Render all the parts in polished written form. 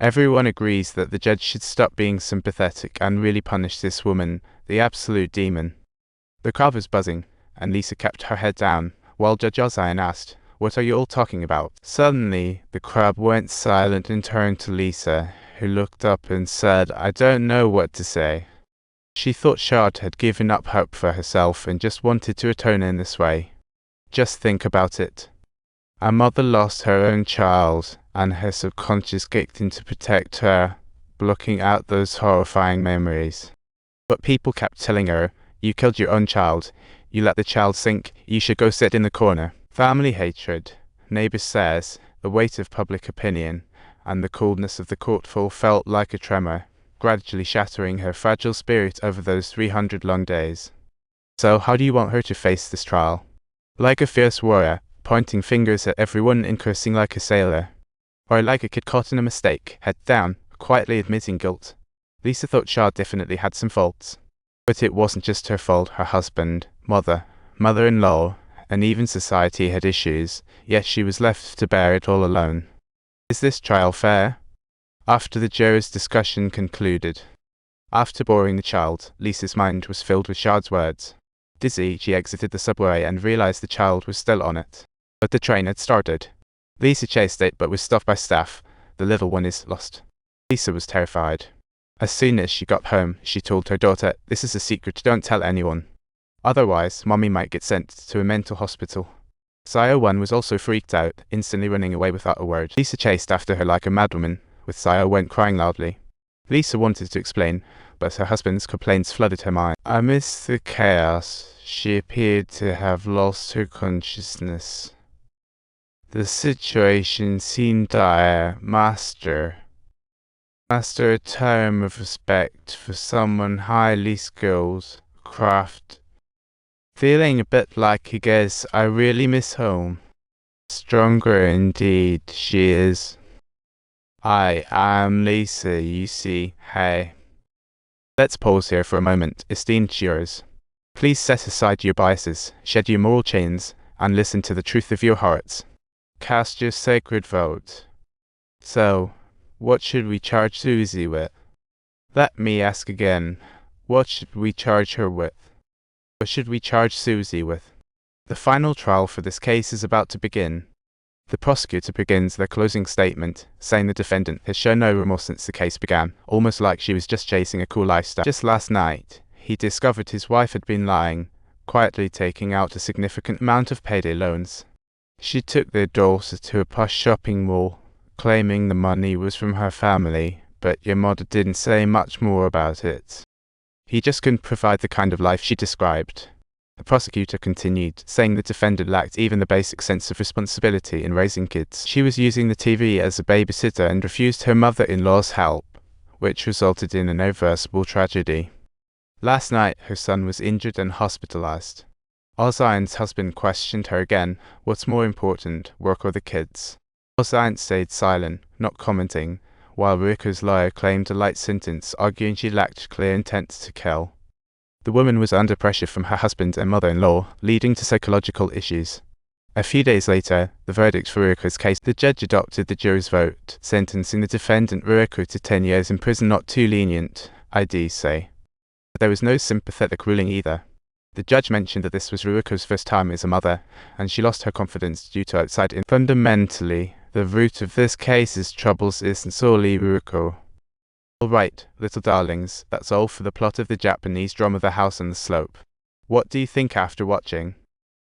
Everyone agrees that the judge should stop being sympathetic and really punish this woman, the absolute demon. The crowd was buzzing, and Lisa kept her head down, while Judge Ozian asked, "What are you all talking about?" Suddenly, the crowd went silent and turned to Lisa, who looked up and said, "I don't know what to say." She thought Shard had given up hope for herself and just wanted to atone in this way. Just think about it. A mother lost her own child, and her subconscious kicked in to protect her, blocking out those horrifying memories. But people kept telling her, "You killed your own child. You let the child sink. You should go sit in the corner." Family hatred, neighbors says, the weight of public opinion, and the coldness of the courtroom felt like a tremor, gradually shattering her fragile spirit over those 300 long days. So how do you want her to face this trial? Like a fierce warrior, pointing fingers at everyone and cursing like a sailor? Or like a kid caught in a mistake, head down, quietly admitting guilt? Lisa thought Shard definitely had some faults. But it wasn't just her fault. Her husband, mother-in-law, and even society had issues, yet she was left to bear it all alone. Is this trial fair? After the jurors' discussion concluded. After boring the child, Lisa's mind was filled with Shard's words. Dizzy, she exited the subway and realized the child was still on it. But the train had started. Lisa chased it but was stopped by staff. "The little one is lost." Lisa was terrified. As soon as she got home, she told her daughter, "This is a secret, don't tell anyone. Otherwise, Mommy might get sent to a mental hospital." Sire 1 was also freaked out, instantly running away without a word. Lisa chased after her like a madwoman, with Sire 1 crying loudly. Lisa wanted to explain, but her husband's complaints flooded her mind. Amidst the chaos, she appeared to have lost her consciousness. The situation seemed dire. Master, a term of respect for someone highly skilled, craft. Feeling a bit like a guess, I really miss home. Stronger indeed, she is. I am Lisa, you see, hey. Let's pause here for a moment, esteemed jurors. Please set aside your biases, shed your moral chains, and listen to the truth of your hearts. Cast your sacred vote. So, what should we charge Susie with? Let me ask again, what should we charge her with? What should we charge Susie with? The final trial for this case is about to begin. The prosecutor begins their closing statement, saying the defendant has shown no remorse since the case began, almost like she was just chasing a cool lifestyle. Just last night, he discovered his wife had been lying, quietly taking out a significant amount of payday loans. She took their daughter to a posh shopping mall, claiming the money was from her family, but your mother didn't say much more about it. He just couldn't provide the kind of life she described. The prosecutor continued, saying the defendant lacked even the basic sense of responsibility in raising kids. She was using the TV as a babysitter and refused her mother-in-law's help, which resulted in an irreversible tragedy. Last night, her son was injured and hospitalized. Ozian's husband questioned her again, what's more important, work or the kids? Ozian stayed silent, not commenting, while Ruika's lawyer claimed a light sentence, arguing she lacked clear intent to kill. The woman was under pressure from her husband and mother-in-law, leading to psychological issues. A few days later, the verdict for Ruika's case, the judge adopted the jury's vote, sentencing the defendant Ruika to 10 years in prison. Not too lenient, I'd say. But there was no sympathetic ruling either. The judge mentioned that this was Ruika's first time as a mother, and she lost her confidence due to outside influence. Fundamentally, the root of this case's troubles isn't solely Ruika. Alright, little darlings, that's all for the plot of the Japanese drama The House on the Slope. What do you think after watching?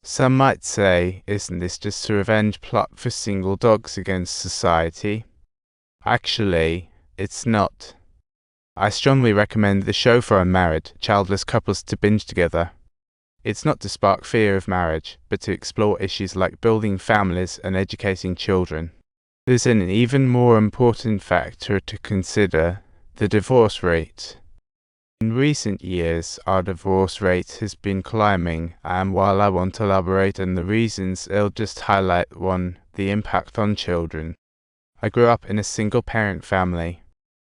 Some might say, isn't this just a revenge plot for single dogs against society? Actually, it's not. I strongly recommend the show for unmarried, childless couples to binge together. It's not to spark fear of marriage, but to explore issues like building families and educating children. There's an even more important factor to consider, the divorce rate. In recent years, our divorce rate has been climbing, and while I won't elaborate on the reasons, I'll just highlight one, the impact on children. I grew up in a single-parent family.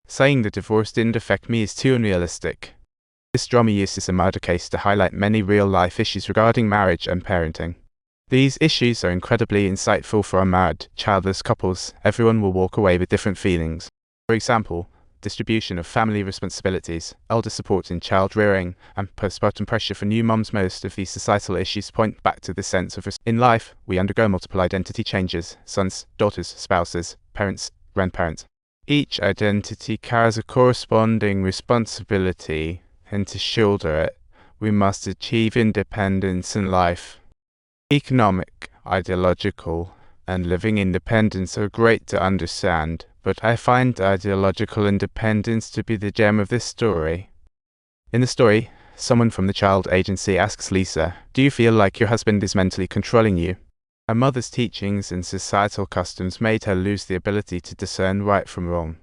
Saying the divorce didn't affect me is too unrealistic. This drama uses a murder case to highlight many real-life issues regarding marriage and parenting. These issues are incredibly insightful for unmarried, childless couples. Everyone will walk away with different feelings. For example, distribution of family responsibilities, elder support in child rearing, and postpartum pressure for new mums. Most of these societal issues point back to the sense of in life, we undergo multiple identity changes: sons, daughters, spouses, parents, grandparents. Each identity carries a corresponding responsibility, and to shoulder it, we must achieve independence in life. Economic, ideological, and living independence are great to understand, but I find ideological independence to be the gem of this story. In the story, someone from the child agency asks Lisa, "Do you feel like your husband is mentally controlling you?" Her mother's teachings and societal customs made her lose the ability to discern right from wrong.